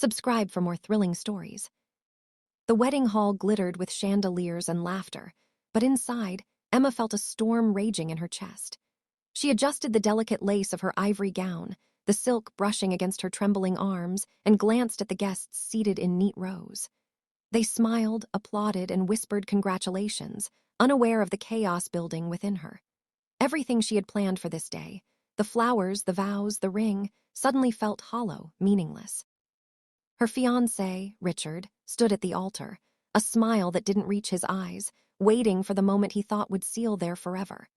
Subscribe for more thrilling stories. The wedding hall glittered with chandeliers and laughter, but inside, Emma felt a storm raging in her chest. She adjusted the delicate lace of her ivory gown, the silk brushing against her trembling arms, and glanced at the guests seated in neat rows. They smiled, applauded, and whispered congratulations, unaware of the chaos building within her. Everything she had planned for this day, the flowers, the vows, the ring, suddenly felt hollow, meaningless. Her fiancé, Richard, stood at the altar, a smile that didn't reach his eyes, waiting for the moment he thought would seal there forever.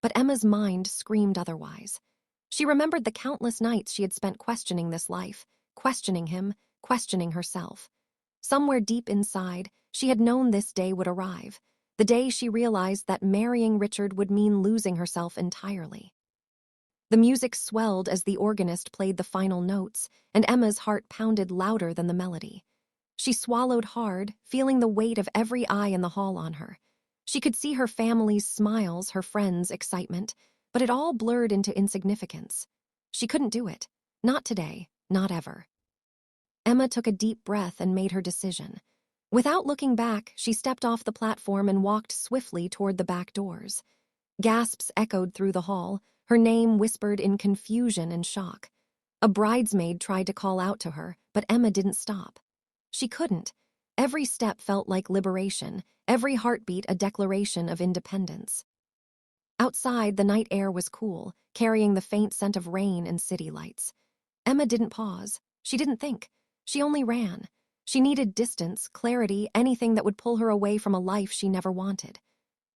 But Emma's mind screamed otherwise. She remembered the countless nights she had spent questioning this life, questioning him, questioning herself. Somewhere deep inside, she had known this day would arrive, the day she realized that marrying Richard would mean losing herself entirely. The music swelled as the organist played the final notes, and Emma's heart pounded louder than the melody. She swallowed hard, feeling the weight of every eye in the hall on her. She could see her family's smiles, her friends' excitement, but it all blurred into insignificance. She couldn't do it. Not today, not ever. Emma took a deep breath and made her decision. Without looking back, she stepped off the platform and walked swiftly toward the back doors. Gasps echoed through the hall, her name whispered in confusion and shock. A bridesmaid tried to call out to her, but Emma didn't stop. She couldn't. Every step felt like liberation, every heartbeat a declaration of independence. Outside, the night air was cool, carrying the faint scent of rain and city lights. Emma didn't pause. She didn't think. She only ran. She needed distance, clarity, anything that would pull her away from a life she never wanted.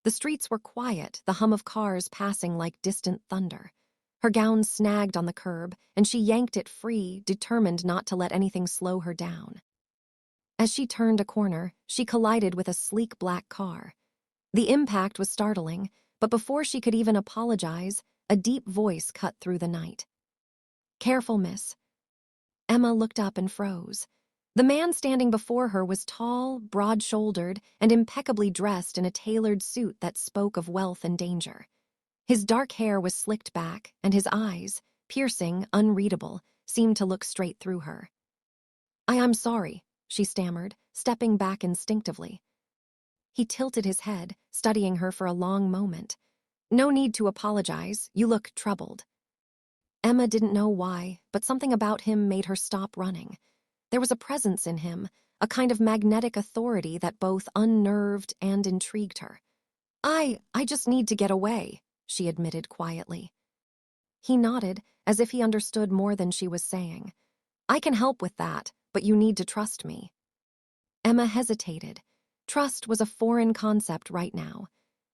The streets were quiet, the hum of cars passing like distant thunder. Her gown snagged on the curb, and she yanked it free, determined not to let anything slow her down. As she turned a corner, she collided with a sleek black car. The impact was startling, but before she could even apologize, a deep voice cut through the night. "Careful, miss." Emma looked up and froze. The man standing before her was tall, broad-shouldered, and impeccably dressed in a tailored suit that spoke of wealth and danger. His dark hair was slicked back, and his eyes, piercing, unreadable, seemed to look straight through her. I'm sorry," she stammered, stepping back instinctively. He tilted his head, studying her for a long moment. "No need to apologize, you look troubled." Emma didn't know why, but something about him made her stop running. There was a presence in him, a kind of magnetic authority that both unnerved and intrigued her. I just need to get away," she admitted quietly. He nodded, as if he understood more than she was saying. "I can help with that, but you need to trust me." Emma hesitated. Trust was a foreign concept right now.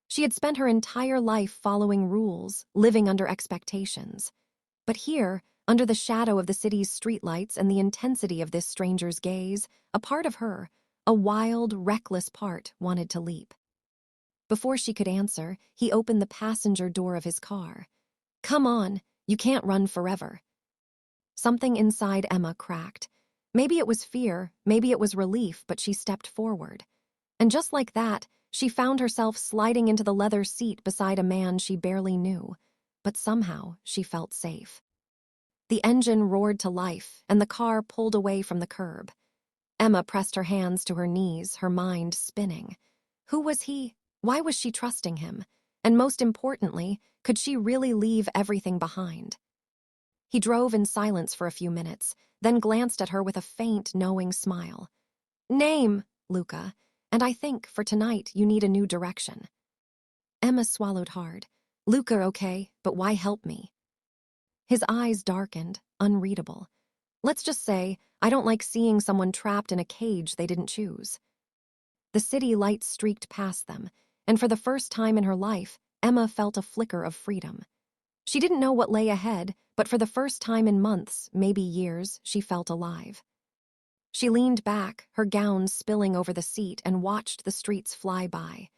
She had spent her entire life following rules, living under expectations. But here, under the shadow of the city's streetlights and the intensity of this stranger's gaze, a part of her, a wild, reckless part, wanted to leap. Before she could answer, he opened the passenger door of his car. "Come on, you can't run forever." Something inside Emma cracked. Maybe it was fear, maybe it was relief, but she stepped forward. And just like that, she found herself sliding into the leather seat beside a man she barely knew. But somehow, she felt safe. The engine roared to life, and the car pulled away from the curb. Emma pressed her hands to her knees, her mind spinning. Who was he? Why was she trusting him? And most importantly, could she really leave everything behind? He drove in silence for a few minutes, then glanced at her with a faint, knowing smile. "Name, Luca, and I think, for tonight, you need a new direction." Emma swallowed hard. "Luca, okay, but why help me?" His eyes darkened, unreadable. "Let's just say, I don't like seeing someone trapped in a cage they didn't choose." The city lights streaked past them, and for the first time in her life, Emma felt a flicker of freedom. She didn't know what lay ahead, but for the first time in months, maybe years, she felt alive. She leaned back, her gown spilling over the seat, and watched the streets fly by.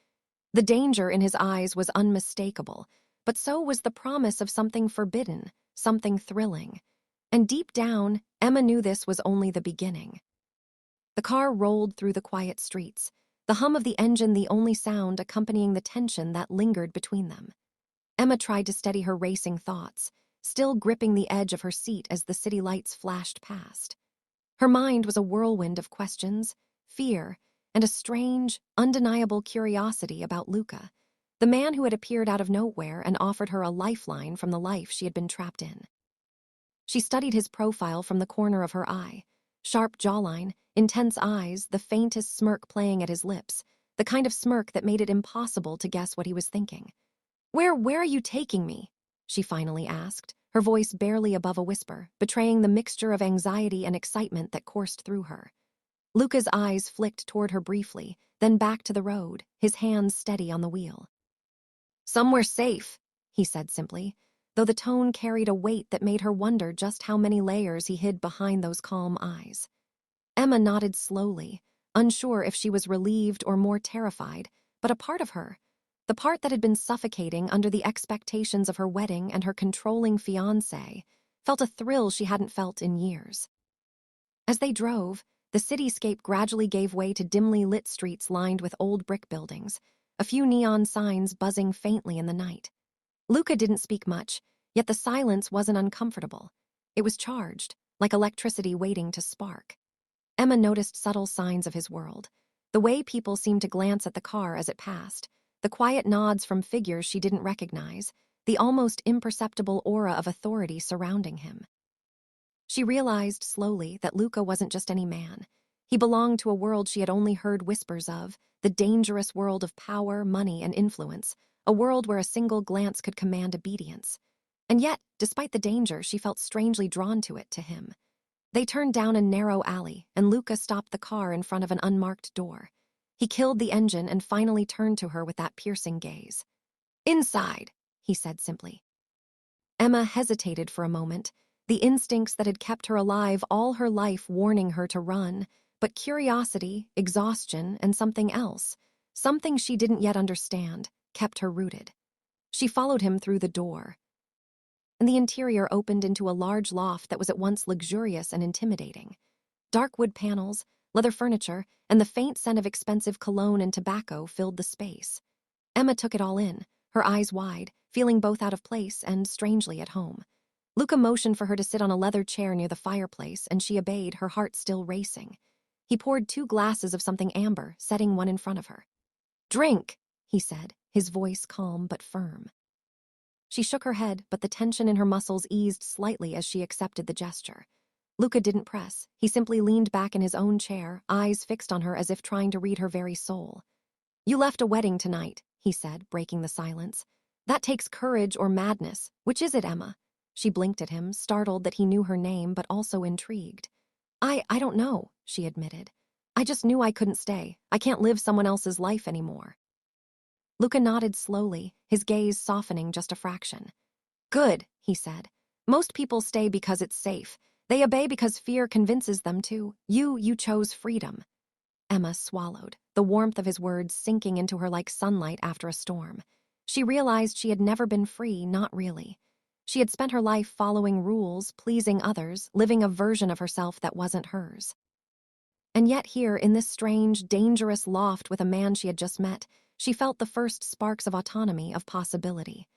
The danger in his eyes was unmistakable, but so was the promise of something forbidden, something thrilling. And deep down, Emma knew this was only the beginning. The car rolled through the quiet streets, the hum of the engine the only sound accompanying the tension that lingered between them. Emma tried to steady her racing thoughts, still gripping the edge of her seat as the city lights flashed past. Her mind was a whirlwind of questions, fear, and a strange, undeniable curiosity about Luca, the man who had appeared out of nowhere and offered her a lifeline from the life she had been trapped in. She studied his profile from the corner of her eye. Sharp jawline, intense eyes, the faintest smirk playing at his lips, the kind of smirk that made it impossible to guess what he was thinking. Where are you taking me?" she finally asked, her voice barely above a whisper, betraying the mixture of anxiety and excitement that coursed through her. Luca's eyes flicked toward her briefly, then back to the road, his hands steady on the wheel. "Somewhere safe," he said simply, though the tone carried a weight that made her wonder just how many layers he hid behind those calm eyes. Emma nodded slowly, unsure if she was relieved or more terrified, but a part of her, the part that had been suffocating under the expectations of her wedding and her controlling fiancé, felt a thrill she hadn't felt in years. As they drove, the cityscape gradually gave way to dimly lit streets lined with old brick buildings, a few neon signs buzzing faintly in the night. Luca didn't speak much, yet the silence wasn't uncomfortable. It was charged, like electricity waiting to spark. Emma noticed subtle signs of his world, the way people seemed to glance at the car as it passed, the quiet nods from figures she didn't recognize, the almost imperceptible aura of authority surrounding him. She realized slowly that Luca wasn't just any man. He belonged to a world she had only heard whispers of, the dangerous world of power, money, and influence, a world where a single glance could command obedience. And yet, despite the danger, she felt strangely drawn to him. They turned down a narrow alley, and Luca stopped the car in front of an unmarked door. He killed the engine and finally turned to her with that piercing gaze. "Inside," he said simply. Emma hesitated for a moment, the instincts that had kept her alive all her life warning her to run, but curiosity, exhaustion, and something else, something she didn't yet understand, kept her rooted. She followed him through the door, and the interior opened into a large loft that was at once luxurious and intimidating. Dark wood panels, leather furniture, and the faint scent of expensive cologne and tobacco filled the space. Emma took it all in, her eyes wide, feeling both out of place and strangely at home. Luca motioned for her to sit on a leather chair near the fireplace, and she obeyed, her heart still racing. He poured 2 glasses of something amber, setting one in front of her. "Drink," he said, his voice calm but firm. She shook her head, but the tension in her muscles eased slightly as she accepted the gesture. Luca didn't press. He simply leaned back in his own chair, eyes fixed on her as if trying to read her very soul. "You left a wedding tonight," he said, breaking the silence. "That takes courage or madness. Which is it, Emma?" She blinked at him, startled that he knew her name, but also intrigued. I don't know," she admitted. "I just knew I couldn't stay. I can't live someone else's life anymore." Luca nodded slowly, his gaze softening just a fraction. "Good," he said. "Most people stay because it's safe. They obey because fear convinces them to. You chose freedom." Emma swallowed, the warmth of his words sinking into her like sunlight after a storm. She realized she had never been free, not really. She had spent her life following rules, pleasing others, living a version of herself that wasn't hers. And yet here, in this strange, dangerous loft with a man she had just met, she felt the first sparks of autonomy, of possibility.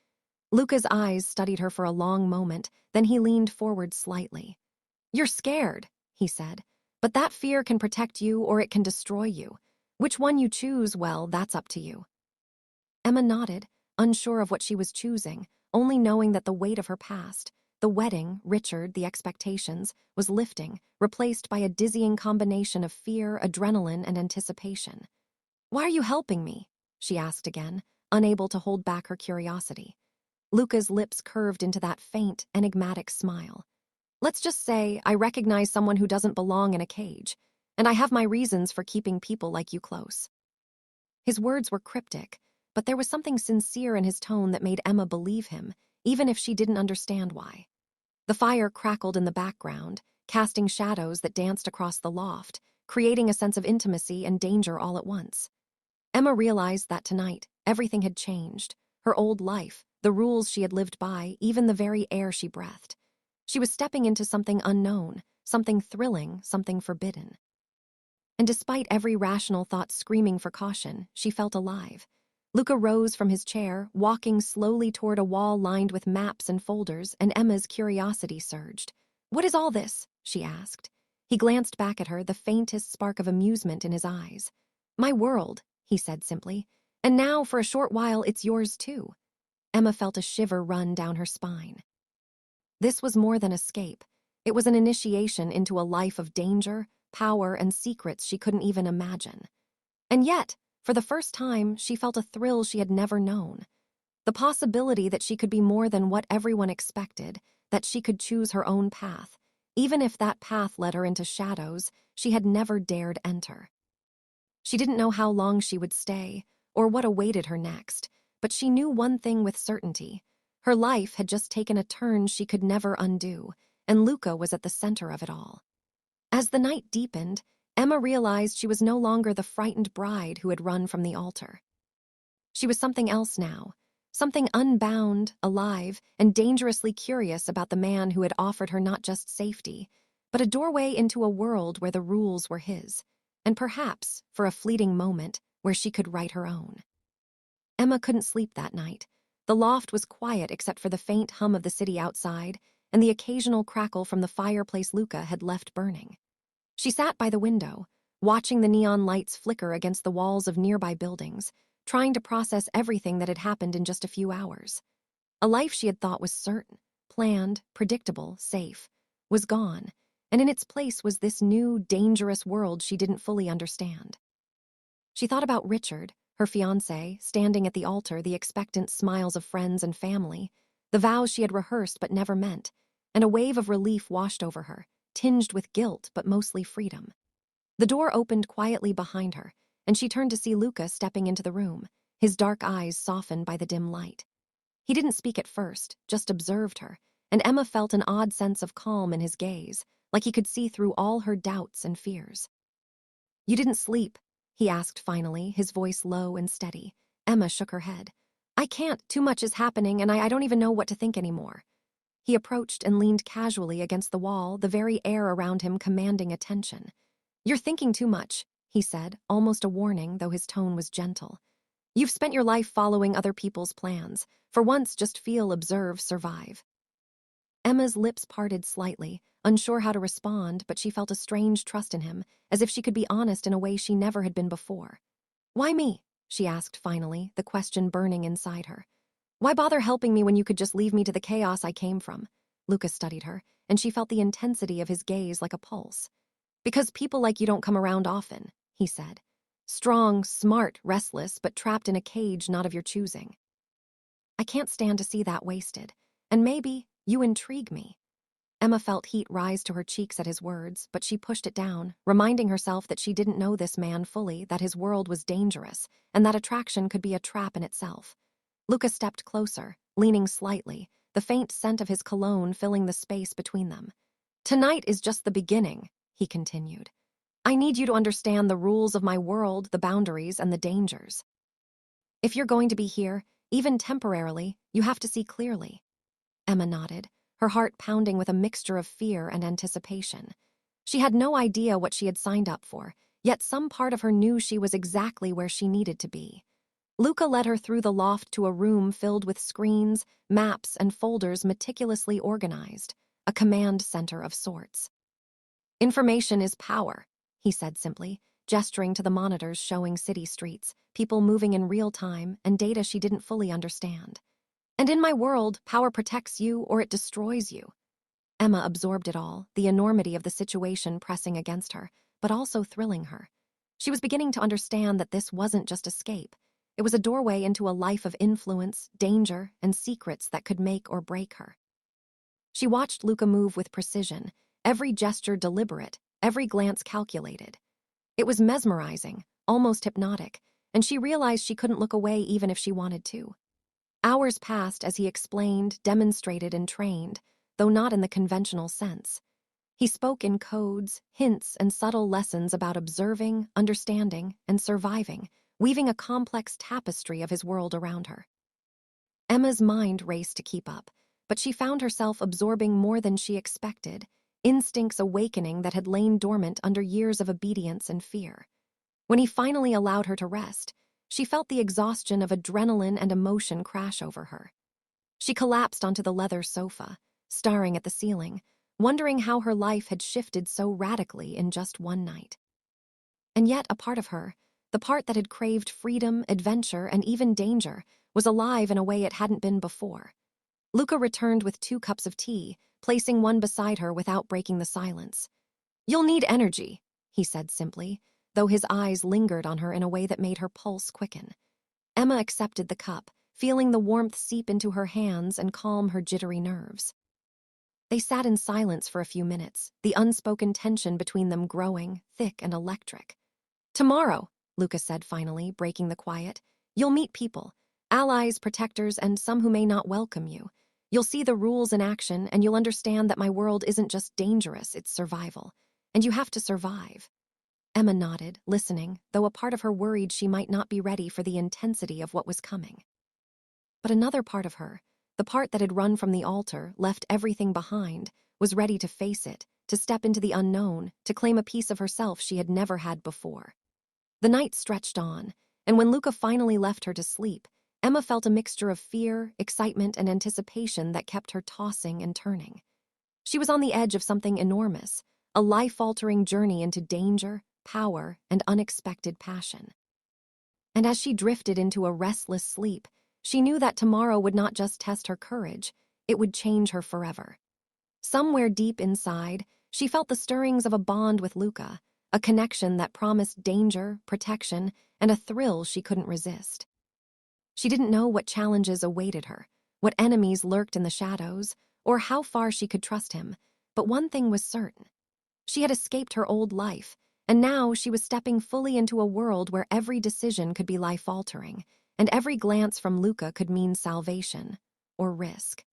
Luca's eyes studied her for a long moment, then he leaned forward slightly. "You're scared," he said, "but that fear can protect you or it can destroy you. Which one you choose, well, that's up to you." Emma nodded, unsure of what she was choosing, only knowing that the weight of her past, the wedding, Richard, the expectations, was lifting, replaced by a dizzying combination of fear, adrenaline, and anticipation. "Why are you helping me?" she asked again, unable to hold back her curiosity. Luca's lips curved into that faint, enigmatic smile. "Let's just say I recognize someone who doesn't belong in a cage, and I have my reasons for keeping people like you close." His words were cryptic, but there was something sincere in his tone that made Emma believe him, even if she didn't understand why. The fire crackled in the background, casting shadows that danced across the loft, creating a sense of intimacy and danger all at once. Emma realized that tonight, everything had changed. Her old life, the rules she had lived by, even the very air she breathed. She was stepping into something unknown, something thrilling, something forbidden. And despite every rational thought screaming for caution, she felt alive. Luca rose from his chair, walking slowly toward a wall lined with maps and folders, and Emma's curiosity surged. "What is all this?" she asked. He glanced back at her, the faintest spark of amusement in his eyes. "My world," he said simply. "And now, for a short while, it's yours too." Emma felt a shiver run down her spine. This was more than escape. It was an initiation into a life of danger, power, and secrets she couldn't even imagine. And yet, for the first time, she felt a thrill she had never known. The possibility that she could be more than what everyone expected, that she could choose her own path, even if that path led her into shadows she had never dared enter. She didn't know how long she would stay, or what awaited her next, but she knew one thing with certainty. Her life had just taken a turn she could never undo, and Luca was at the center of it all. As the night deepened, Emma realized she was no longer the frightened bride who had run from the altar. She was something else now, something unbound, alive, and dangerously curious about the man who had offered her not just safety, but a doorway into a world where the rules were his, and perhaps, for a fleeting moment, where she could write her own. Emma couldn't sleep that night. The loft was quiet except for the faint hum of the city outside and the occasional crackle from the fireplace Luca had left burning. She sat by the window, watching the neon lights flicker against the walls of nearby buildings, trying to process everything that had happened in just a few hours. A life she had thought was certain, planned, predictable, safe, was gone, and in its place was this new, dangerous world she didn't fully understand. She thought about Richard, her fiancé, standing at the altar, the expectant smiles of friends and family, the vows she had rehearsed but never meant, and a wave of relief washed over her, tinged with guilt but mostly freedom. The door opened quietly behind her, and she turned to see Luca stepping into the room, his dark eyes softened by the dim light. He didn't speak at first, just observed her, and Emma felt an odd sense of calm in his gaze, like he could see through all her doubts and fears. "You didn't sleep?" he asked finally, his voice low and steady. Emma shook her head. "I can't, too much is happening, and I don't even know what to think anymore." He approached and leaned casually against the wall, the very air around him commanding attention. "You're thinking too much," he said, almost a warning, though his tone was gentle. "You've spent your life following other people's plans. For once, just feel, observe, survive." Emma's lips parted slightly, unsure how to respond, but she felt a strange trust in him, as if she could be honest in a way she never had been before. "Why me?" she asked finally, the question burning inside her. "Why bother helping me when you could just leave me to the chaos I came from?" Luca studied her, and she felt the intensity of his gaze like a pulse. "Because people like you don't come around often," he said. "Strong, smart, restless, but trapped in a cage not of your choosing. I can't stand to see that wasted. And maybe you intrigue me." Emma felt heat rise to her cheeks at his words, but she pushed it down, reminding herself that she didn't know this man fully, that his world was dangerous, and that attraction could be a trap in itself. Luca stepped closer, leaning slightly, the faint scent of his cologne filling the space between them. "Tonight is just the beginning," he continued. "I need you to understand the rules of my world, the boundaries, and the dangers. If you're going to be here, even temporarily, you have to see clearly." Emma nodded, her heart pounding with a mixture of fear and anticipation. She had no idea what she had signed up for, yet some part of her knew she was exactly where she needed to be. Luca led her through the loft to a room filled with screens, maps, and folders meticulously organized, a command center of sorts. "Information is power," he said simply, gesturing to the monitors showing city streets, people moving in real time, and data she didn't fully understand. "And in my world, power protects you or it destroys you." Emma absorbed it all, the enormity of the situation pressing against her, but also thrilling her. She was beginning to understand that this wasn't just escape. It was a doorway into a life of influence, danger, and secrets that could make or break her. She watched Luca move with precision, every gesture deliberate, every glance calculated. It was mesmerizing, almost hypnotic, and she realized she couldn't look away even if she wanted to. Hours passed as he explained, demonstrated, and trained, though not in the conventional sense. He spoke in codes, hints, and subtle lessons about observing, understanding, and surviving, weaving a complex tapestry of his world around her. Emma's mind raced to keep up, but she found herself absorbing more than she expected, instincts awakening that had lain dormant under years of obedience and fear. When he finally allowed her to rest, she felt the exhaustion of adrenaline and emotion crash over her. She collapsed onto the leather sofa, staring at the ceiling, wondering how her life had shifted so radically in just one night. And yet a part of her, the part that had craved freedom, adventure, and even danger, was alive in a way it hadn't been before. Luca returned with 2 cups of tea, placing one beside her without breaking the silence. "You'll need energy," he said simply, though his eyes lingered on her in a way that made her pulse quicken. Emma accepted the cup, feeling the warmth seep into her hands and calm her jittery nerves. They sat in silence for a few minutes, the unspoken tension between them growing, thick and electric. "Tomorrow," Luca said finally, breaking the quiet, "you'll meet people, allies, protectors, and some who may not welcome you. You'll see the rules in action, and you'll understand that my world isn't just dangerous, it's survival. And you have to survive." Emma nodded, listening, though a part of her worried she might not be ready for the intensity of what was coming. But another part of her, the part that had run from the altar, left everything behind, was ready to face it, to step into the unknown, to claim a piece of herself she had never had before. The night stretched on, and when Luca finally left her to sleep, Emma felt a mixture of fear, excitement, and anticipation that kept her tossing and turning. She was on the edge of something enormous, a life-altering journey into danger, power, and unexpected passion. And as she drifted into a restless sleep, she knew that tomorrow would not just test her courage, it would change her forever. Somewhere deep inside, she felt the stirrings of a bond with Luca, a connection that promised danger, protection, and a thrill she couldn't resist. She didn't know what challenges awaited her, what enemies lurked in the shadows, or how far she could trust him, but one thing was certain. She had escaped her old life, and now she was stepping fully into a world where every decision could be life-altering, and every glance from Luca could mean salvation, or risk.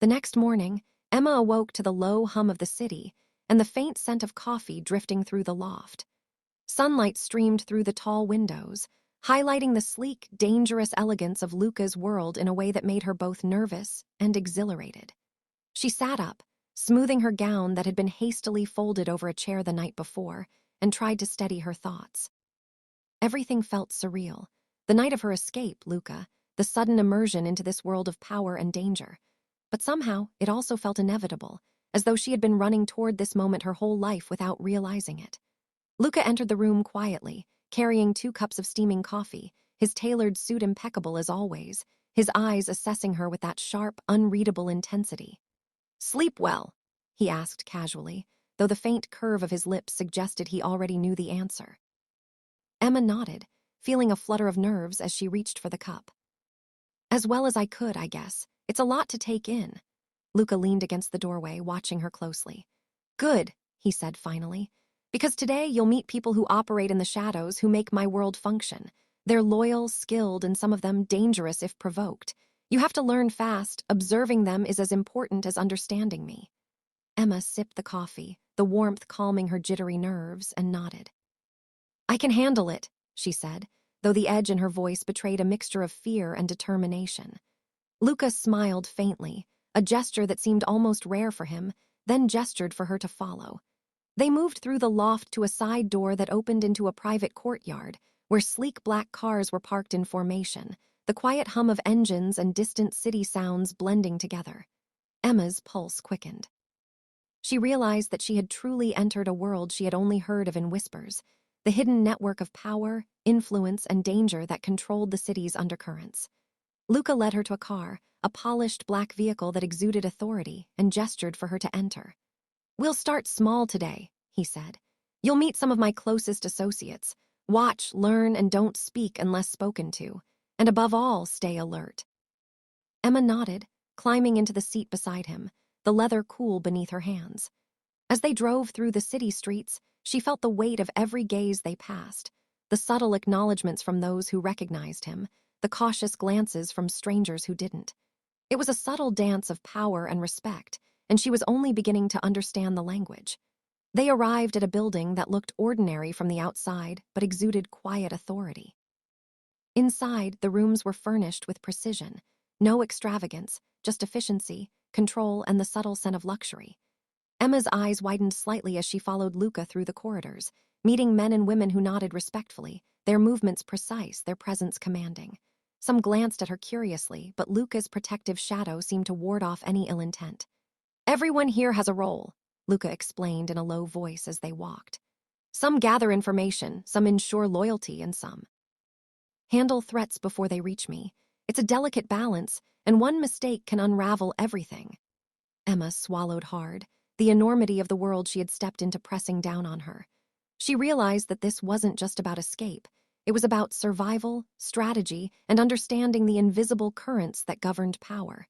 The next morning, Emma awoke to the low hum of the city and the faint scent of coffee drifting through the loft. Sunlight streamed through the tall windows, highlighting the sleek, dangerous elegance of Luca's world in a way that made her both nervous and exhilarated. She sat up, smoothing her gown that had been hastily folded over a chair the night before, and tried to steady her thoughts. Everything felt surreal. The night of her escape, Luca, the sudden immersion into this world of power and danger. But somehow, it also felt inevitable, as though she had been running toward this moment her whole life without realizing it. Luca entered the room quietly, carrying 2 cups of steaming coffee, his tailored suit impeccable as always, his eyes assessing her with that sharp, unreadable intensity. "Sleep well?" he asked casually, though the faint curve of his lips suggested he already knew the answer. Emma nodded, feeling a flutter of nerves as she reached for the cup. "As well as I could, I guess. It's a lot to take in." Luca leaned against the doorway, watching her closely. "Good," he said finally, "because today you'll meet people who operate in the shadows who make my world function. They're loyal, skilled, and some of them dangerous if provoked. You have to learn fast. Observing them is as important as understanding me." Emma sipped the coffee, the warmth calming her jittery nerves, and nodded. "I can handle it," she said, though the edge in her voice betrayed a mixture of fear and determination. Luca smiled faintly, a gesture that seemed almost rare for him, then gestured for her to follow. They moved through the loft to a side door that opened into a private courtyard, where sleek black cars were parked in formation, the quiet hum of engines and distant city sounds blending together. Emma's pulse quickened. She realized that she had truly entered a world she had only heard of in whispers, the hidden network of power, influence, and danger that controlled the city's undercurrents. Luca led her to a car, a polished black vehicle that exuded authority, and gestured for her to enter. "We'll start small today," he said. "You'll meet some of my closest associates. Watch, learn, and don't speak unless spoken to. And above all, stay alert." Emma nodded, climbing into the seat beside him, the leather cool beneath her hands. As they drove through the city streets, she felt the weight of every gaze they passed, the subtle acknowledgments from those who recognized him, the cautious glances from strangers who didn't. It was a subtle dance of power and respect, and she was only beginning to understand the language. They arrived at a building that looked ordinary from the outside but exuded quiet authority. Inside, the rooms were furnished with precision, no extravagance, just efficiency, control, and the subtle scent of luxury. Emma's eyes widened slightly as she followed Luca through the corridors, meeting men and women who nodded respectfully, their movements precise, their presence commanding. Some glanced at her curiously, but Luca's protective shadow seemed to ward off any ill intent. Everyone here has a role, Luca explained in a low voice as they walked. Some gather information, some ensure loyalty, and some handle threats before they reach me. It's a delicate balance, and one mistake can unravel everything. Emma swallowed hard, the enormity of the world she had stepped into pressing down on her. She realized that this wasn't just about escape. It was about survival, strategy, and understanding the invisible currents that governed power.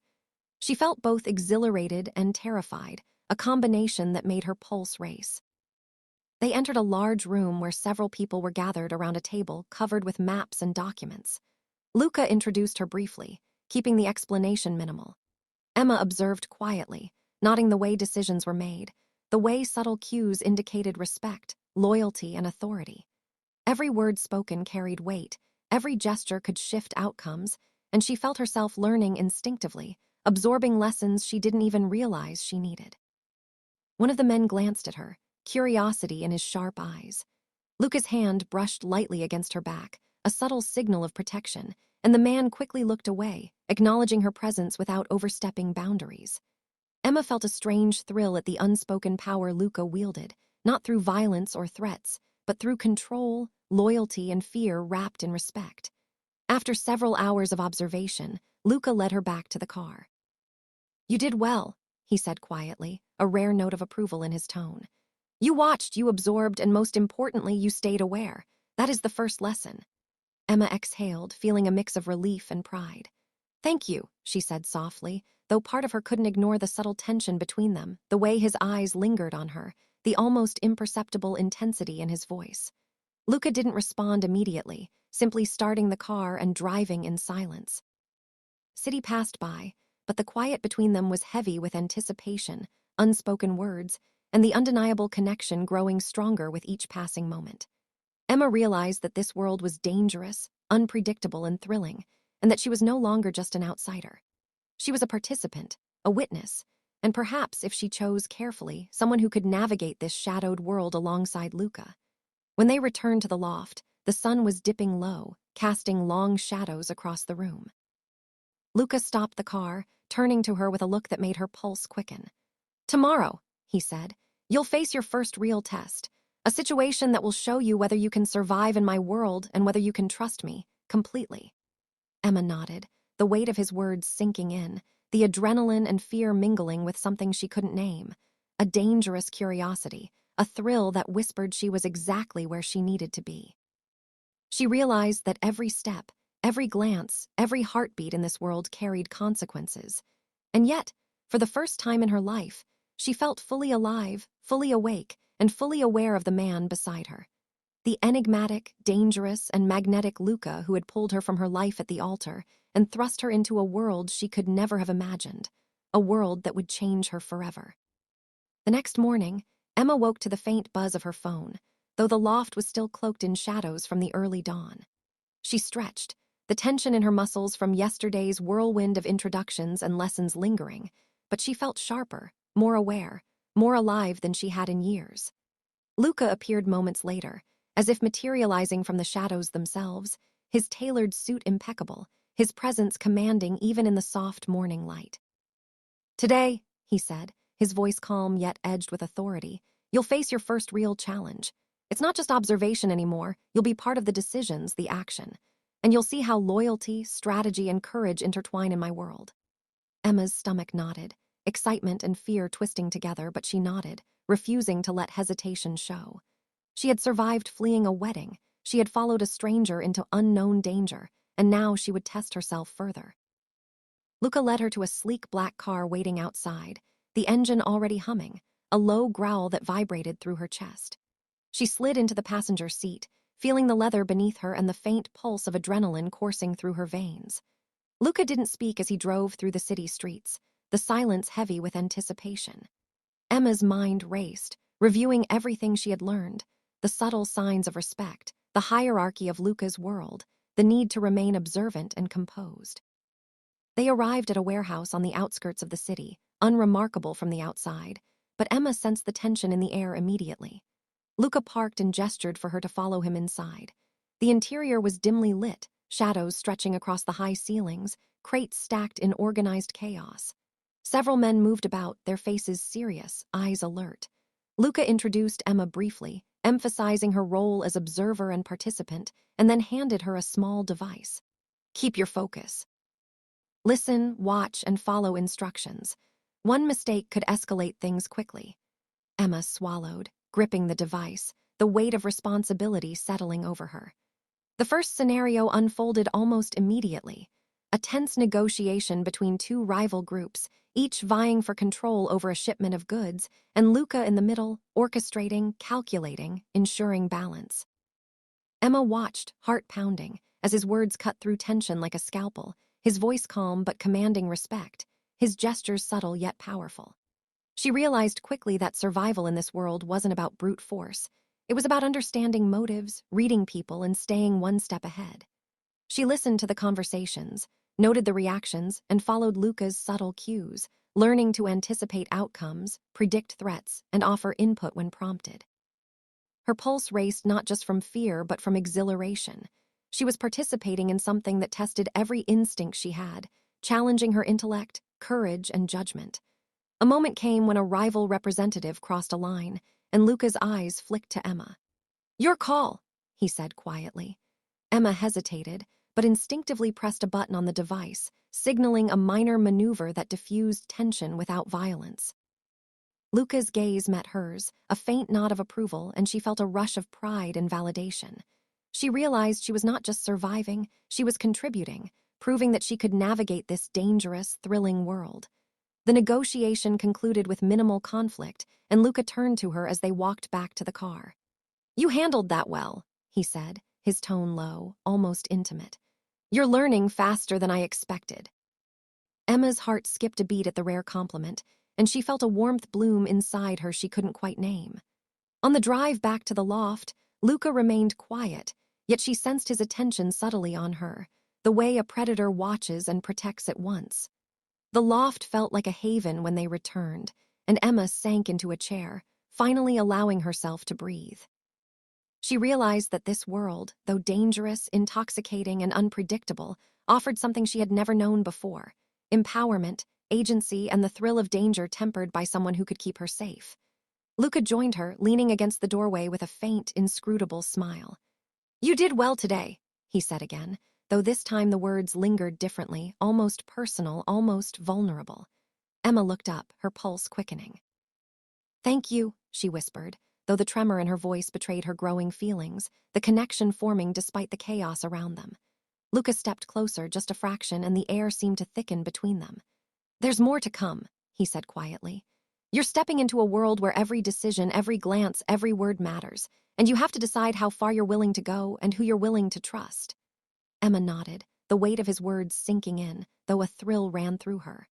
She felt both exhilarated and terrified, a combination that made her pulse race. They entered a large room where several people were gathered around a table covered with maps and documents. Luca introduced her briefly, keeping the explanation minimal. Emma observed quietly, noting the way decisions were made, the way subtle cues indicated respect, loyalty, and authority. Every word spoken carried weight, every gesture could shift outcomes, and she felt herself learning instinctively, absorbing lessons she didn't even realize she needed. One of the men glanced at her, curiosity in his sharp eyes. Luca's hand brushed lightly against her back, a subtle signal of protection, and the man quickly looked away, acknowledging her presence without overstepping boundaries. Emma felt a strange thrill at the unspoken power Luca wielded, not through violence or threats, but through control, loyalty, and fear wrapped in respect. After several hours of observation, Luca led her back to the car. "You did well," he said quietly, a rare note of approval in his tone. "You watched, you absorbed, and most importantly, you stayed aware. That is the first lesson." Emma exhaled, feeling a mix of relief and pride. "Thank you," she said softly, though part of her couldn't ignore the subtle tension between them, the way his eyes lingered on her, the almost imperceptible intensity in his voice. Luca didn't respond immediately, simply starting the car and driving in silence. City passed by, but the quiet between them was heavy with anticipation, unspoken words, and the undeniable connection growing stronger with each passing moment. Emma realized that this world was dangerous, unpredictable, and thrilling, and that she was no longer just an outsider. She was a participant, a witness, and perhaps, if she chose carefully, someone who could navigate this shadowed world alongside Luca. When they returned to the loft, the sun was dipping low, casting long shadows across the room. Luca stopped the car, turning to her with a look that made her pulse quicken. "Tomorrow," he said, "you'll face your first real test, a situation that will show you whether you can survive in my world and whether you can trust me, completely." Emma nodded, the weight of his words sinking in, the adrenaline and fear mingling with something she couldn't name, a dangerous curiosity, a thrill that whispered she was exactly where she needed to be. She realized that every step, every glance, every heartbeat in this world carried consequences. And yet, for the first time in her life, she felt fully alive, fully awake, and fully aware of the man beside her. The enigmatic, dangerous, and magnetic Luca who had pulled her from her life at the altar and thrust her into a world she could never have imagined, a world that would change her forever. The next morning, Emma woke to the faint buzz of her phone, though the loft was still cloaked in shadows from the early dawn. She stretched, the tension in her muscles from yesterday's whirlwind of introductions and lessons lingering, but she felt sharper, more aware, more alive than she had in years. Luca appeared moments later, as if materializing from the shadows themselves, his tailored suit impeccable, his presence commanding even in the soft morning light. "Today," he said, his voice calm yet edged with authority, "you'll face your first real challenge. It's not just observation anymore, you'll be part of the decisions, the action. And you'll see how loyalty, strategy, and courage intertwine in my world." Emma's stomach knotted, excitement and fear twisting together, but she nodded, refusing to let hesitation show. She had survived fleeing a wedding, she had followed a stranger into unknown danger, and now she would test herself further. Luca led her to a sleek black car waiting outside, the engine already humming, a low growl that vibrated through her chest. She slid into the passenger seat, feeling the leather beneath her and the faint pulse of adrenaline coursing through her veins. Luca didn't speak as he drove through the city streets, the silence heavy with anticipation. Emma's mind raced, reviewing everything she had learned, the subtle signs of respect, the hierarchy of Luca's world, the need to remain observant and composed. They arrived at a warehouse on the outskirts of the city, unremarkable from the outside, but Emma sensed the tension in the air immediately. Luca parked and gestured for her to follow him inside. The interior was dimly lit, shadows stretching across the high ceilings, crates stacked in organized chaos. Several men moved about, their faces serious, eyes alert. Luca introduced Emma briefly, emphasizing her role as observer and participant, and then handed her a small device. Keep your focus. Listen, watch, and follow instructions. One mistake could escalate things quickly. Emma swallowed, gripping the device, the weight of responsibility settling over her. The first scenario unfolded almost immediately. A tense negotiation between two rival groups, each vying for control over a shipment of goods, and Luca in the middle, orchestrating, calculating, ensuring balance. Emma watched, heart pounding, as his words cut through tension like a scalpel, his voice calm but commanding respect, his gestures subtle yet powerful. She realized quickly that survival in this world wasn't about brute force. It was about understanding motives, reading people, and staying one step ahead. She listened to the conversations, noted the reactions, and followed Luca's subtle cues, learning to anticipate outcomes, predict threats, and offer input when prompted. Her pulse raced not just from fear but from exhilaration. She was participating in something that tested every instinct she had, challenging her intellect, courage, and judgment. A moment came when a rival representative crossed a line, and Luca's eyes flicked to Emma. "Your call," he said quietly. Emma hesitated, but instinctively pressed a button on the device, signaling a minor maneuver that diffused tension without violence. Luca's gaze met hers, a faint nod of approval, and she felt a rush of pride and validation. She realized she was not just surviving, she was contributing, proving that she could navigate this dangerous, thrilling world. The negotiation concluded with minimal conflict, and Luca turned to her as they walked back to the car. "You handled that well," he said, his tone low, almost intimate. "You're learning faster than I expected." Emma's heart skipped a beat at the rare compliment, and she felt a warmth bloom inside her she couldn't quite name. On the drive back to the loft, Luca remained quiet, yet she sensed his attention subtly on her, the way a predator watches and protects at once. The loft felt like a haven when they returned, and Emma sank into a chair, finally allowing herself to breathe. She realized that this world, though dangerous, intoxicating, and unpredictable, offered something she had never known before: empowerment, agency, and the thrill of danger tempered by someone who could keep her safe. Luca joined her, leaning against the doorway with a faint, inscrutable smile. "You did well today," he said again, though this time the words lingered differently, almost personal, almost vulnerable. Emma looked up, her pulse quickening. "Thank you," she whispered, though the tremor in her voice betrayed her growing feelings, the connection forming despite the chaos around them. Luca stepped closer, just a fraction, and the air seemed to thicken between them. "There's more to come," he said quietly. "You're stepping into a world where every decision, every glance, every word matters, and you have to decide how far you're willing to go and who you're willing to trust." Emma nodded, the weight of his words sinking in, though a thrill ran through her.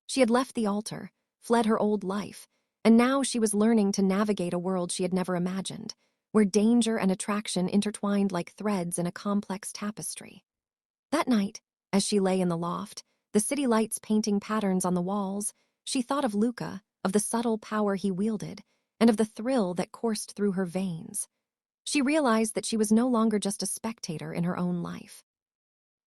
She had left the altar, fled her old life, and now she was learning to navigate a world she had never imagined, where danger and attraction intertwined like threads in a complex tapestry. That night, as she lay in the loft, the city lights painting patterns on the walls, she thought of Luca, of the subtle power he wielded, and of the thrill that coursed through her veins. She realized that she was no longer just a spectator in her own life.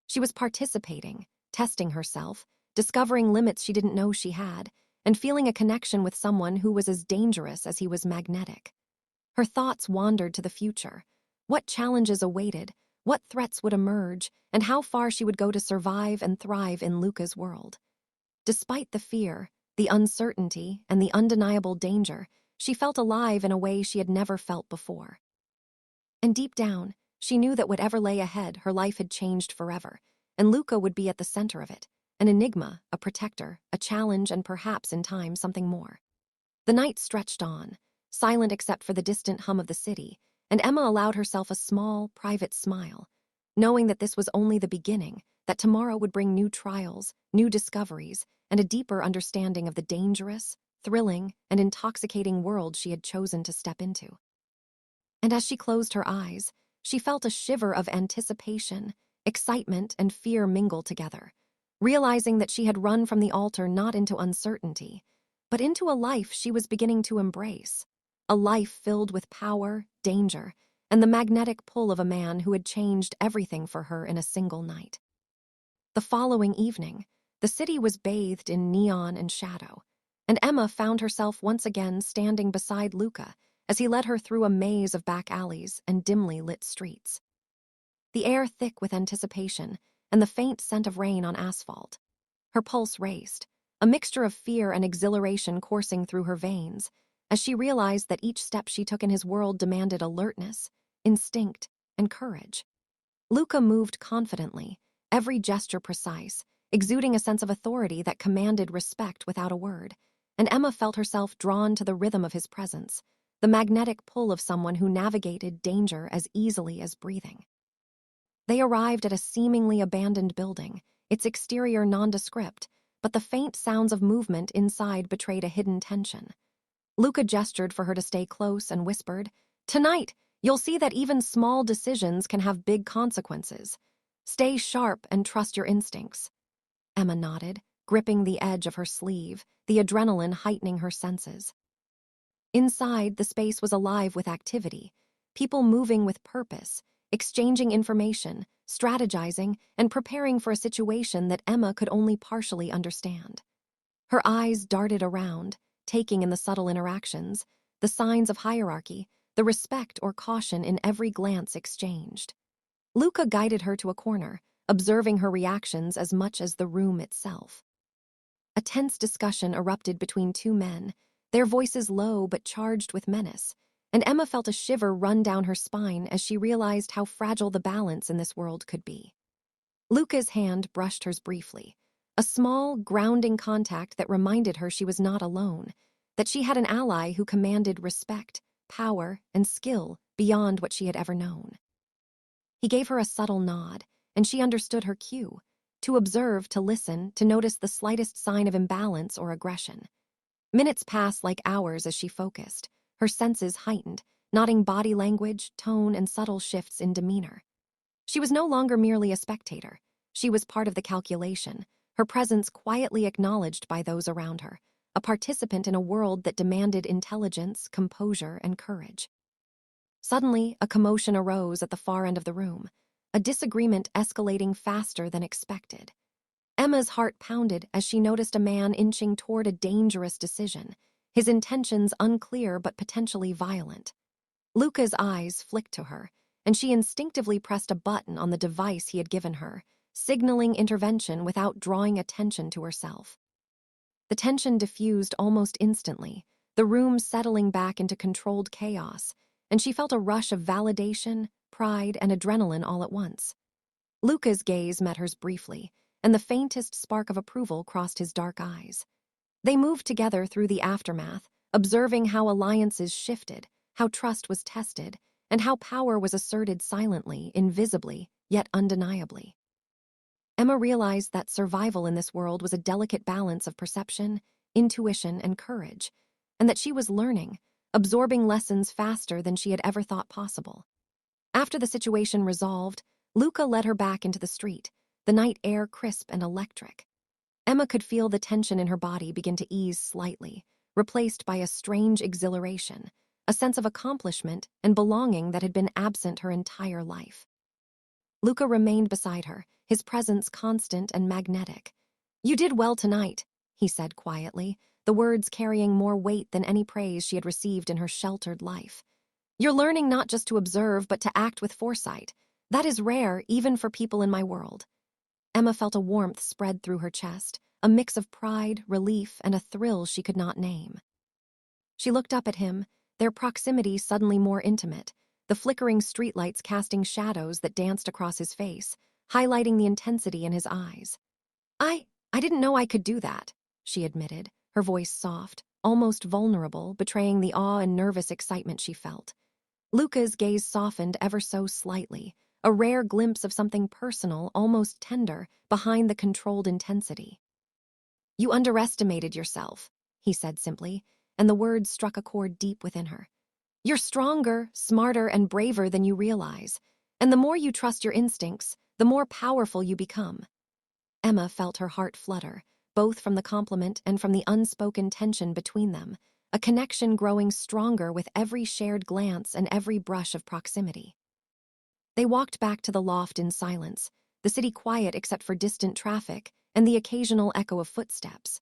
She was participating, testing herself, discovering limits she didn't know she had, and feeling a connection with someone who was as dangerous as he was magnetic. Her thoughts wandered to the future. What challenges awaited, what threats would emerge, and how far she would go to survive and thrive in Luca's world. Despite the fear, the uncertainty, and the undeniable danger, she felt alive in a way she had never felt before. And deep down, she knew that whatever lay ahead, her life had changed forever, and Luca would be at the center of it, an enigma, a protector, a challenge, and perhaps in time something more. The night stretched on, silent except for the distant hum of the city, and Emma allowed herself a small, private smile, knowing that this was only the beginning, that tomorrow would bring new trials, new discoveries, and a deeper understanding of the dangerous, thrilling, and intoxicating world she had chosen to step into. And as she closed her eyes, she felt a shiver of anticipation, excitement, and fear mingle together, realizing that she had run from the altar not into uncertainty, but into a life she was beginning to embrace, a life filled with power, danger, and the magnetic pull of a man who had changed everything for her in a single night. The following evening, The city was bathed in neon and shadow, and Emma found herself once again standing beside Luca as he led her through a maze of back alleys and dimly lit streets. The air thick with anticipation and the faint scent of rain on asphalt. Her pulse raced, a mixture of fear and exhilaration coursing through her veins, as she realized that each step she took in his world demanded alertness, instinct, and courage. Luca moved confidently, every gesture precise, exuding a sense of authority that commanded respect without a word, and Emma felt herself drawn to the rhythm of his presence, the magnetic pull of someone who navigated danger as easily as breathing. They arrived at a seemingly abandoned building, its exterior nondescript, but the faint sounds of movement inside betrayed a hidden tension. Luca gestured for her to stay close and whispered, "Tonight, you'll see that even small decisions can have big consequences. Stay sharp and trust your instincts." Emma nodded, gripping the edge of her sleeve, the adrenaline heightening her senses. Inside, the space was alive with activity, people moving with purpose, exchanging information, strategizing, and preparing for a situation that Emma could only partially understand. Her eyes darted around, taking in the subtle interactions, the signs of hierarchy, the respect or caution in every glance exchanged. Luca guided her to a corner, observing her reactions as much as the room itself. A tense discussion erupted between two men, their voices low but charged with menace, and Emma felt a shiver run down her spine as she realized how fragile the balance in this world could be. Luca's hand brushed hers briefly, a small, grounding contact that reminded her she was not alone, that she had an ally who commanded respect, power, and skill beyond what she had ever known. He gave her a subtle nod, and she understood her cue, to observe, to listen, to notice the slightest sign of imbalance or aggression. Minutes passed like hours as she focused, her senses heightened, noting body language, tone, and subtle shifts in demeanor. She was no longer merely a spectator. She was part of the calculation, her presence quietly acknowledged by those around her, a participant in a world that demanded intelligence, composure, and courage. Suddenly, a commotion arose at the far end of the room, a disagreement escalating faster than expected. Emma's heart pounded as she noticed a man inching toward a dangerous decision, his intentions unclear but potentially violent. Luca's eyes flicked to her, and she instinctively pressed a button on the device he had given her, signaling intervention without drawing attention to herself. The tension diffused almost instantly, the room settling back into controlled chaos, and she felt a rush of validation, pride, and adrenaline all at once. Luca's gaze met hers briefly, and the faintest spark of approval crossed his dark eyes. They moved together through the aftermath, observing how alliances shifted, how trust was tested, and how power was asserted silently, invisibly, yet undeniably. Emma realized that survival in this world was a delicate balance of perception, intuition, and courage, and that she was learning, absorbing lessons faster than she had ever thought possible. After the situation resolved, Luca led her back into the street, the night air crisp and electric. Emma could feel the tension in her body begin to ease slightly, replaced by a strange exhilaration, a sense of accomplishment and belonging that had been absent her entire life. Luca remained beside her, his presence constant and magnetic. "You did well tonight," he said quietly, the words carrying more weight than any praise she had received in her sheltered life. "You're learning not just to observe, but to act with foresight. That is rare, even for people in my world." Emma felt a warmth spread through her chest, a mix of pride, relief, and a thrill she could not name. She looked up at him, their proximity suddenly more intimate, the flickering streetlights casting shadows that danced across his face, highlighting the intensity in his eyes. I didn't know I could do that," she admitted, her voice soft, almost vulnerable, betraying the awe and nervous excitement she felt. Luca's gaze softened ever so slightly, a rare glimpse of something personal, almost tender, behind the controlled intensity. "You underestimated yourself," he said simply, and the words struck a chord deep within her. "You're stronger, smarter, and braver than you realize, and the more you trust your instincts, the more powerful you become." Emma felt her heart flutter, both from the compliment and from the unspoken tension between them, a connection growing stronger with every shared glance and every brush of proximity. They walked back to the loft in silence, the city quiet except for distant traffic and the occasional echo of footsteps.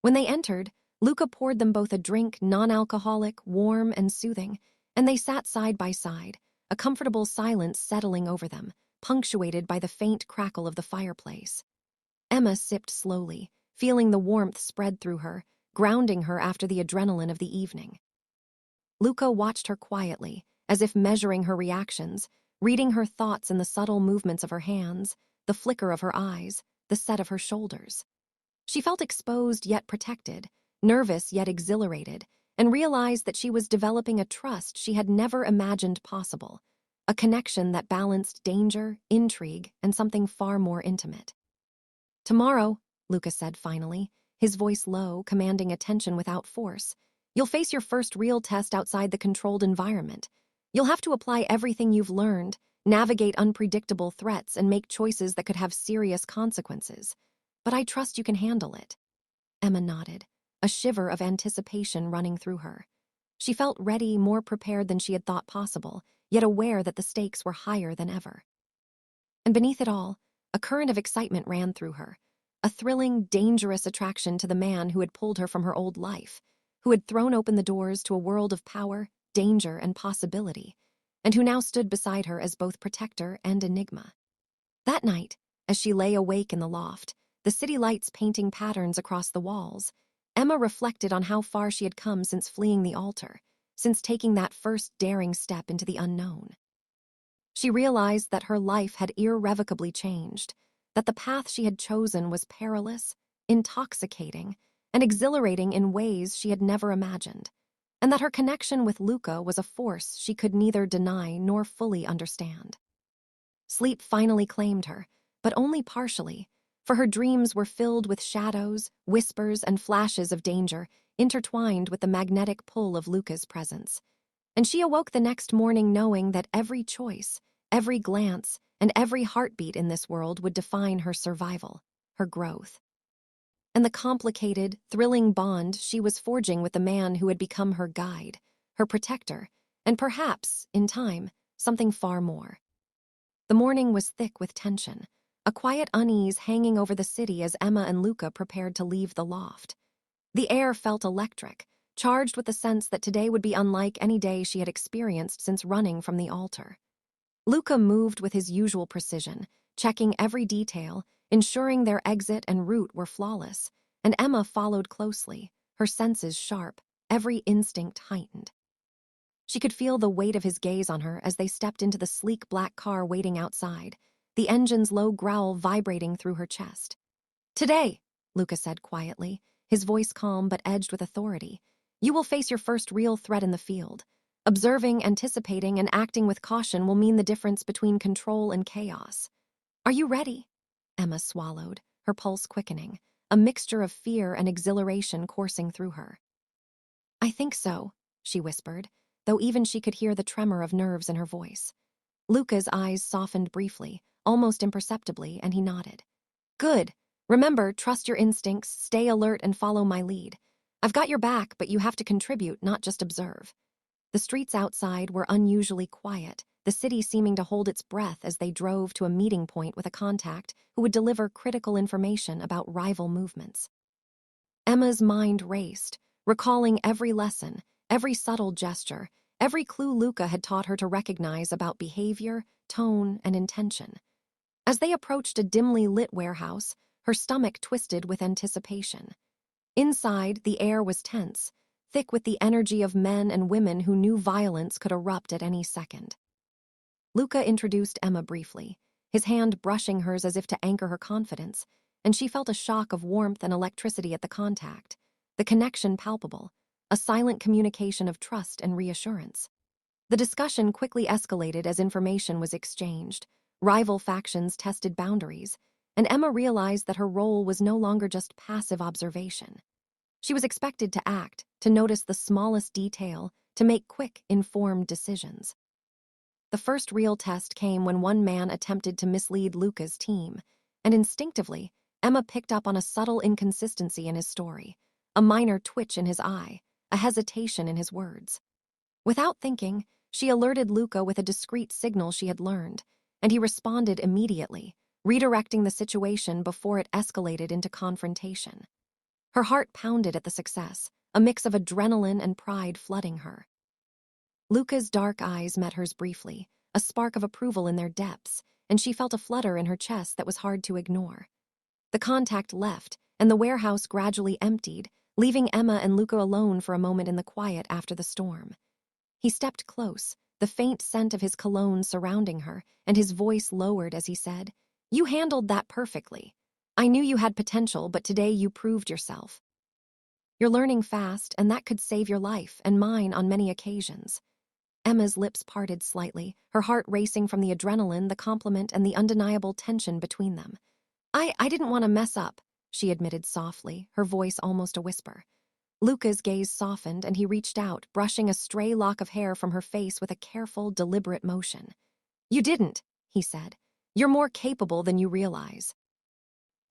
When they entered, Luca poured them both a drink, non-alcoholic, warm, and soothing, and they sat side by side, a comfortable silence settling over them, punctuated by the faint crackle of the fireplace. Emma sipped slowly, feeling the warmth spread through her, grounding her after the adrenaline of the evening. Luca watched her quietly, as if measuring her reactions, reading her thoughts in the subtle movements of her hands, the flicker of her eyes, the set of her shoulders. She felt exposed yet protected, nervous yet exhilarated, and realized that she was developing a trust she had never imagined possible, a connection that balanced danger, intrigue, and something far more intimate. "Tomorrow," Luca said finally, his voice low, commanding attention without force, "you'll face your first real test outside the controlled environment. You'll have to apply everything you've learned, navigate unpredictable threats, and make choices that could have serious consequences. But I trust you can handle it." Emma nodded, a shiver of anticipation running through her. She felt ready, more prepared than she had thought possible, yet aware that the stakes were higher than ever. And beneath it all, a current of excitement ran through her, a thrilling, dangerous attraction to the man who had pulled her from her old life, who had thrown open the doors to a world of power, danger, and possibility, and who now stood beside her as both protector and enigma. That night, as she lay awake in the loft, the city lights painting patterns across the walls, Emma reflected on how far she had come since fleeing the altar, since taking that first daring step into the unknown. She realized that her life had irrevocably changed, that the path she had chosen was perilous, intoxicating, and exhilarating in ways she had never imagined, and that her connection with Luca was a force she could neither deny nor fully understand. Sleep finally claimed her, but only partially, for her dreams were filled with shadows, whispers, and flashes of danger intertwined with the magnetic pull of Luca's presence. And she awoke the next morning knowing that every choice, every glance, and every heartbeat in this world would define her survival, her growth. And the complicated, thrilling bond she was forging with the man who had become her guide, her protector, and perhaps, in time, something far more. The morning was thick with tension, a quiet unease hanging over the city as Emma and Luca prepared to leave the loft. The air felt electric, charged with the sense that today would be unlike any day she had experienced since running from the altar. Luca moved with his usual precision, checking every detail, ensuring their exit and route were flawless, and Emma followed closely, her senses sharp, every instinct heightened. She could feel the weight of his gaze on her as they stepped into the sleek black car waiting outside, the engine's low growl vibrating through her chest. "Today," Luca said quietly, his voice calm but edged with authority, "you will face your first real threat in the field. Observing, anticipating, and acting with caution will mean the difference between control and chaos. Are you ready?" Emma swallowed, her pulse quickening, a mixture of fear and exhilaration coursing through her. "I think so," she whispered, though even she could hear the tremor of nerves in her voice. Luca's eyes softened briefly, almost imperceptibly, and he nodded. "Good. Remember, trust your instincts, stay alert, and follow my lead. I've got your back, but you have to contribute, not just observe." The streets outside were unusually quiet, the city seeming to hold its breath as they drove to a meeting point with a contact who would deliver critical information about rival movements. Emma's mind raced, recalling every lesson, every subtle gesture, every clue Luca had taught her to recognize about behavior, tone, and intention. As they approached a dimly lit warehouse, her stomach twisted with anticipation. Inside, the air was tense, thick with the energy of men and women who knew violence could erupt at any second. Luca introduced Emma briefly, his hand brushing hers as if to anchor her confidence, and she felt a shock of warmth and electricity at the contact, the connection palpable, a silent communication of trust and reassurance. The discussion quickly escalated as information was exchanged, rival factions tested boundaries, and Emma realized that her role was no longer just passive observation. She was expected to act, to notice the smallest detail, to make quick, informed decisions. The first real test came when one man attempted to mislead Luca's team, and instinctively, Emma picked up on a subtle inconsistency in his story, a minor twitch in his eye, a hesitation in his words. Without thinking, she alerted Luca with a discreet signal she had learned, and he responded immediately, redirecting the situation before it escalated into confrontation. Her heart pounded at the success, a mix of adrenaline and pride flooding her. Luca's dark eyes met hers briefly, a spark of approval in their depths, and she felt a flutter in her chest that was hard to ignore. The contact left, and the warehouse gradually emptied, leaving Emma and Luca alone for a moment in the quiet after the storm. He stepped close, the faint scent of his cologne surrounding her, and his voice lowered as he said, "You handled that perfectly. I knew you had potential, but today you proved yourself. You're learning fast, and that could save your life and mine on many occasions." Emma's lips parted slightly, her heart racing from the adrenaline, the compliment, and the undeniable tension between them. I didn't want to mess up," she admitted softly, her voice almost a whisper. Luca's gaze softened, and he reached out, brushing a stray lock of hair from her face with a careful, deliberate motion. "You didn't," he said. "You're more capable than you realize.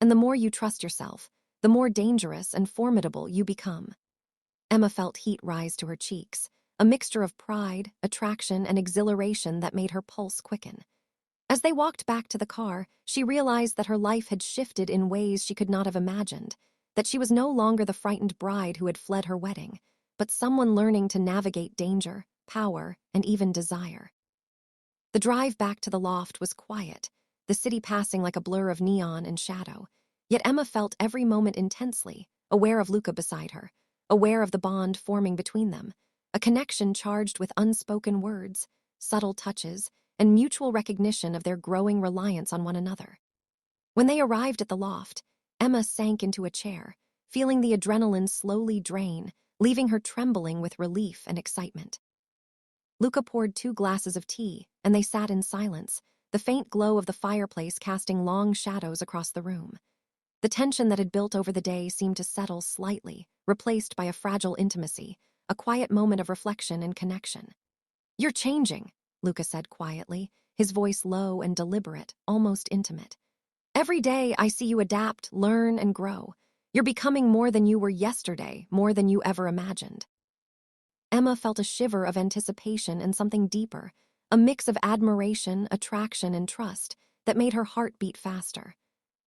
And the more you trust yourself, the more dangerous and formidable you become." Emma felt heat rise to her cheeks, a mixture of pride, attraction, and exhilaration that made her pulse quicken. As they walked back to the car, she realized that her life had shifted in ways she could not have imagined, that she was no longer the frightened bride who had fled her wedding, but someone learning to navigate danger, power, and even desire. The drive back to the loft was quiet, the city passing like a blur of neon and shadow, yet Emma felt every moment intensely, aware of Luca beside her, aware of the bond forming between them, a connection charged with unspoken words, subtle touches, and mutual recognition of their growing reliance on one another. When they arrived at the loft, Emma sank into a chair, feeling the adrenaline slowly drain, leaving her trembling with relief and excitement. Luca poured 2 glasses of tea, and they sat in silence, the faint glow of the fireplace casting long shadows across the room. The tension that had built over the day seemed to settle slightly, replaced by a fragile intimacy, a quiet moment of reflection and connection. "You're changing," Luca said quietly, his voice low and deliberate, almost intimate. "Every day I see you adapt, learn, and grow. You're becoming more than you were yesterday, more than you ever imagined." Emma felt a shiver of anticipation and something deeper, a mix of admiration, attraction, and trust that made her heart beat faster.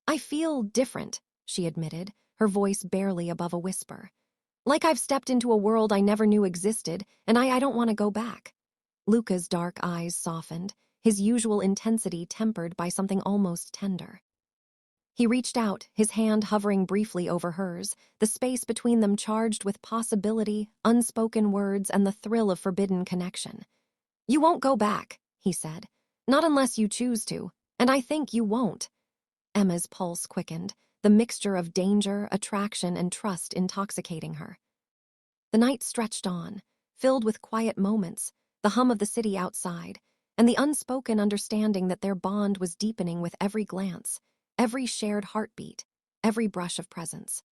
"I feel different," she admitted, her voice barely above a whisper. "Like I've stepped into a world I never knew existed, and I don't want to go back." Luca's dark eyes softened, his usual intensity tempered by something almost tender. He reached out, his hand hovering briefly over hers, the space between them charged with possibility, unspoken words, and the thrill of forbidden connection. "You won't go back," he said. "Not unless you choose to, and I think you won't." Emma's pulse quickened, the mixture of danger, attraction, and trust intoxicating her. The night stretched on, filled with quiet moments, the hum of the city outside, and the unspoken understanding that their bond was deepening with every glance, every shared heartbeat, every brush of presence.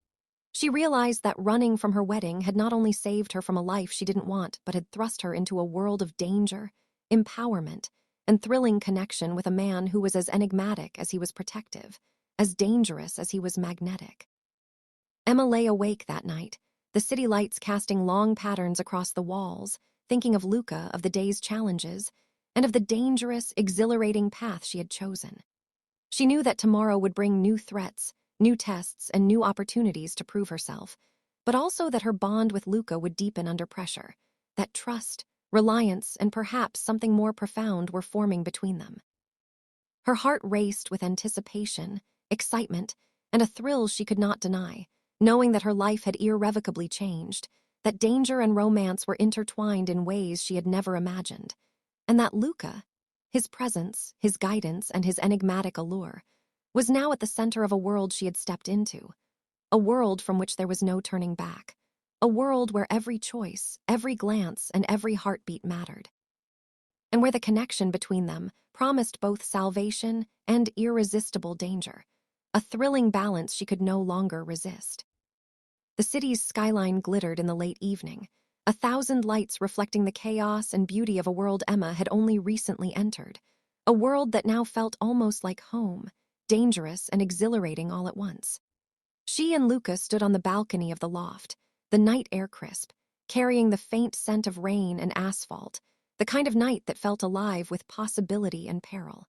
She realized that running from her wedding had not only saved her from a life she didn't want, but had thrust her into a world of danger, empowerment, and thrilling connection with a man who was as enigmatic as he was protective, as dangerous as he was magnetic. Emma lay awake that night, the city lights casting long patterns across the walls, thinking of Luca, of the day's challenges, and of the dangerous, exhilarating path she had chosen. She knew that tomorrow would bring new threats, new tests, and new opportunities to prove herself, but also that her bond with Luca would deepen under pressure, that trust, reliance, and perhaps something more profound were forming between them. Her heart raced with anticipation, excitement, and a thrill she could not deny, knowing that her life had irrevocably changed, that danger and romance were intertwined in ways she had never imagined, and that Luca, his presence, his guidance, and his enigmatic allure, was now at the center of a world she had stepped into, a world from which there was no turning back, a world where every choice, every glance, and every heartbeat mattered, and where the connection between them promised both salvation and irresistible danger, a thrilling balance she could no longer resist. The city's skyline glittered in the late evening, 1,000 lights reflecting the chaos and beauty of a world Emma had only recently entered, a world that now felt almost like home, dangerous and exhilarating all at once. She and Luca stood on the balcony of the loft, the night air crisp, carrying the faint scent of rain and asphalt, the kind of night that felt alive with possibility and peril.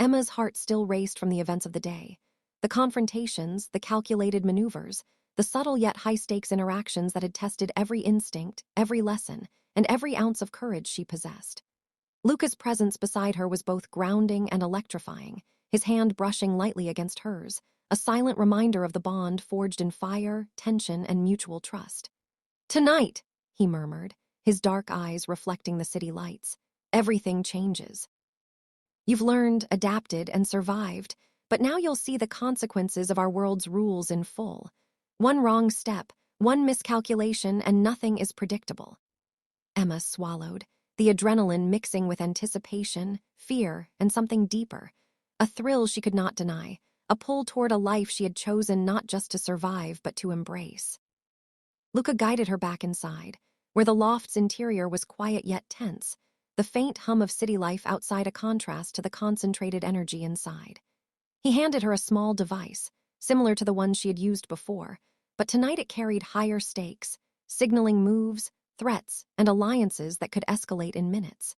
Emma's heart still raced from the events of the day. The confrontations, the calculated maneuvers, the subtle yet high-stakes interactions that had tested every instinct, every lesson, and every ounce of courage she possessed. Luca's presence beside her was both grounding and electrifying, his hand brushing lightly against hers, a silent reminder of the bond forged in fire, tension, and mutual trust. "Tonight," he murmured, his dark eyes reflecting the city lights, "everything changes. You've learned, adapted, and survived, but now you'll see the consequences of our world's rules in full. One wrong step, one miscalculation, and nothing is predictable." Emma swallowed, the adrenaline mixing with anticipation, fear, and something deeper, a thrill she could not deny, a pull toward a life she had chosen not just to survive but to embrace. Luca guided her back inside, where the loft's interior was quiet yet tense, the faint hum of city life outside a contrast to the concentrated energy inside. He handed her a small device, similar to the one she had used before, but tonight it carried higher stakes, signaling moves, threats, and alliances that could escalate in minutes.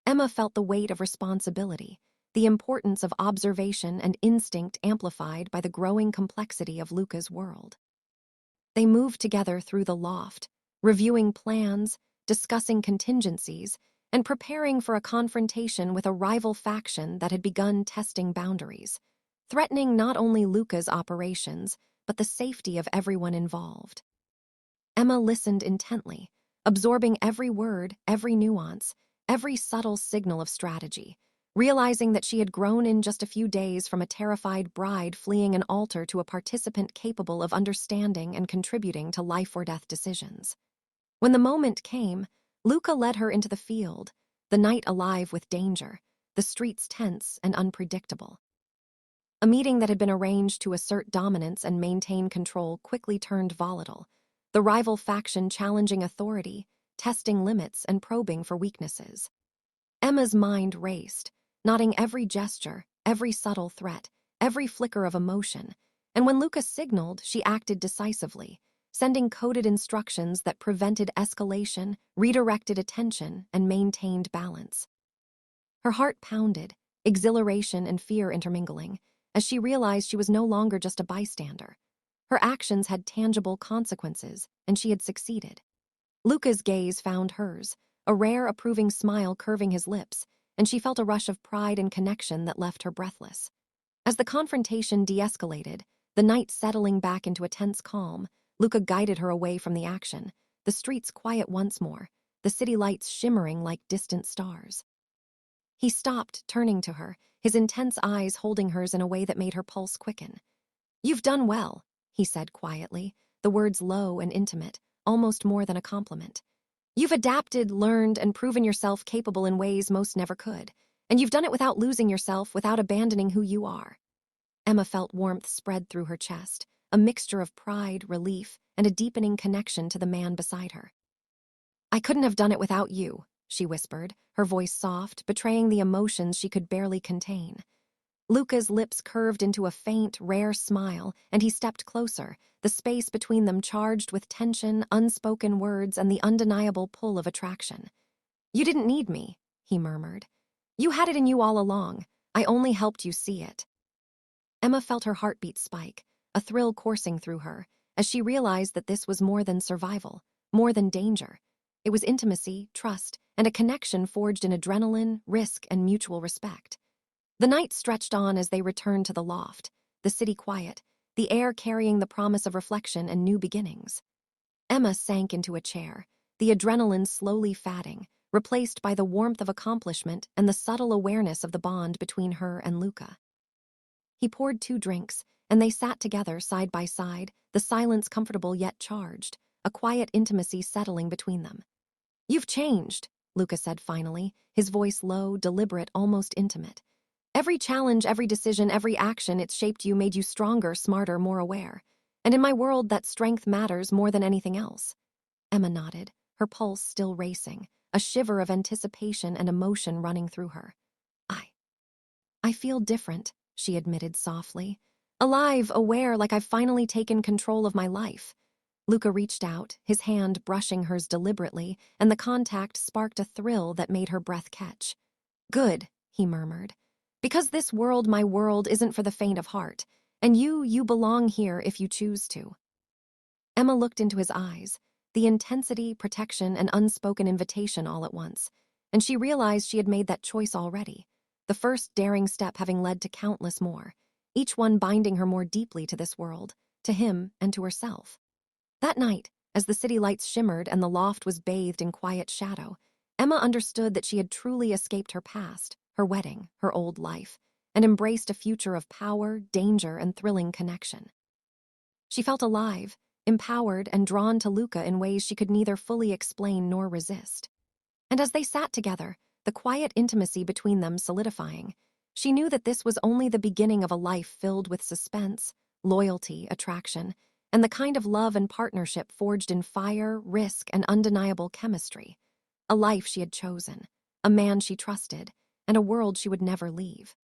Emma felt the weight of responsibility, the importance of observation and instinct amplified by the growing complexity of Luca's world. They moved together through the loft, reviewing plans, discussing contingencies, and preparing for a confrontation with a rival faction that had begun testing boundaries, threatening not only Luca's operations, but the safety of everyone involved. Emma listened intently, absorbing every word, every nuance, every subtle signal of strategy, realizing that she had grown in just a few days from a terrified bride fleeing an altar to a participant capable of understanding and contributing to life-or-death decisions. When the moment came, Luca led her into the field, the night alive with danger, the streets tense and unpredictable. A meeting that had been arranged to assert dominance and maintain control quickly turned volatile, the rival faction challenging authority, testing limits, and probing for weaknesses. Emma's mind raced, noting every gesture, every subtle threat, every flicker of emotion, and when Luca signaled, she acted decisively, sending coded instructions that prevented escalation, redirected attention, and maintained balance. Her heart pounded, exhilaration and fear intermingling, as she realized she was no longer just a bystander. Her actions had tangible consequences, and she had succeeded. Luca's gaze found hers, a rare approving smile curving his lips, and she felt a rush of pride and connection that left her breathless. As the confrontation de-escalated, the night settling back into a tense calm, Luca guided her away from the action, the streets quiet once more, the city lights shimmering like distant stars. He stopped, turning to her, his intense eyes holding hers in a way that made her pulse quicken. "You've done well," he said quietly, the words low and intimate, almost more than a compliment. "You've adapted, learned, and proven yourself capable in ways most never could, and you've done it without losing yourself, without abandoning who you are." Emma felt warmth spread through her chest, a mixture of pride, relief, and a deepening connection to the man beside her. "I couldn't have done it without you," she whispered, her voice soft, betraying the emotions she could barely contain. Luca's lips curved into a faint, rare smile, and he stepped closer, the space between them charged with tension, unspoken words, and the undeniable pull of attraction. "You didn't need me," he murmured. "You had it in you all along. I only helped you see it." Emma felt her heartbeat spike, a thrill coursing through her, as she realized that this was more than survival, more than danger. It was intimacy, trust, and a connection forged in adrenaline, risk, and mutual respect. The night stretched on as they returned to the loft, the city quiet, the air carrying the promise of reflection and new beginnings. Emma sank into a chair, the adrenaline slowly fading, replaced by the warmth of accomplishment and the subtle awareness of the bond between her and Luca. He poured 2 drinks, and they sat together side by side, the silence comfortable yet charged, a quiet intimacy settling between them. "You've changed," Luca said finally, his voice low, deliberate, almost intimate. "Every challenge, every decision, every action it's shaped you made you stronger, smarter, more aware. And in my world, that strength matters more than anything else." Emma nodded, her pulse still racing, a shiver of anticipation and emotion running through her. I feel different," she admitted softly. "Alive, aware, like I've finally taken control of my life." Luca reached out, his hand brushing hers deliberately, and the contact sparked a thrill that made her breath catch. "Good," he murmured. Because this world, my world, isn't for the faint of heart, and you belong here if you choose to. Emma looked into his eyes, the intensity, protection, and unspoken invitation all at once, and she realized she had made that choice already, the first daring step having led to countless more, each one binding her more deeply to this world, to him, and to herself. That night, as the city lights shimmered and the loft was bathed in quiet shadow, Emma understood that she had truly escaped her past, her wedding, her old life, and embraced a future of power, danger, and thrilling connection. She felt alive, empowered, and drawn to Luca in ways she could neither fully explain nor resist. And as they sat together, the quiet intimacy between them solidifying, she knew that this was only the beginning of a life filled with suspense, loyalty, attraction, and the kind of love and partnership forged in fire, risk, and undeniable chemistry. A life she had chosen, a man she trusted, and a world she would never leave.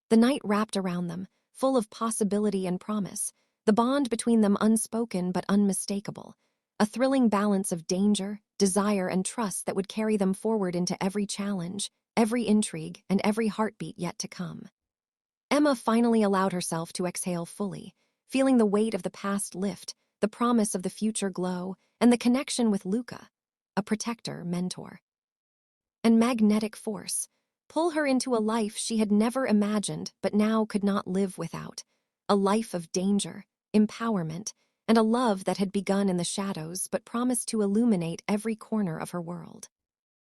The night wrapped around them, full of possibility and promise, the bond between them unspoken but unmistakable, a thrilling balance of danger, desire, and trust that would carry them forward into every challenge, every intrigue, and every heartbeat yet to come. Emma finally allowed herself to exhale fully, feeling the weight of the past lift, the promise of the future glow, and the connection with Luca, a protector, mentor, and magnetic force, pull her into a life she had never imagined but now could not live without, a life of danger, empowerment, and a love that had begun in the shadows but promised to illuminate every corner of her world.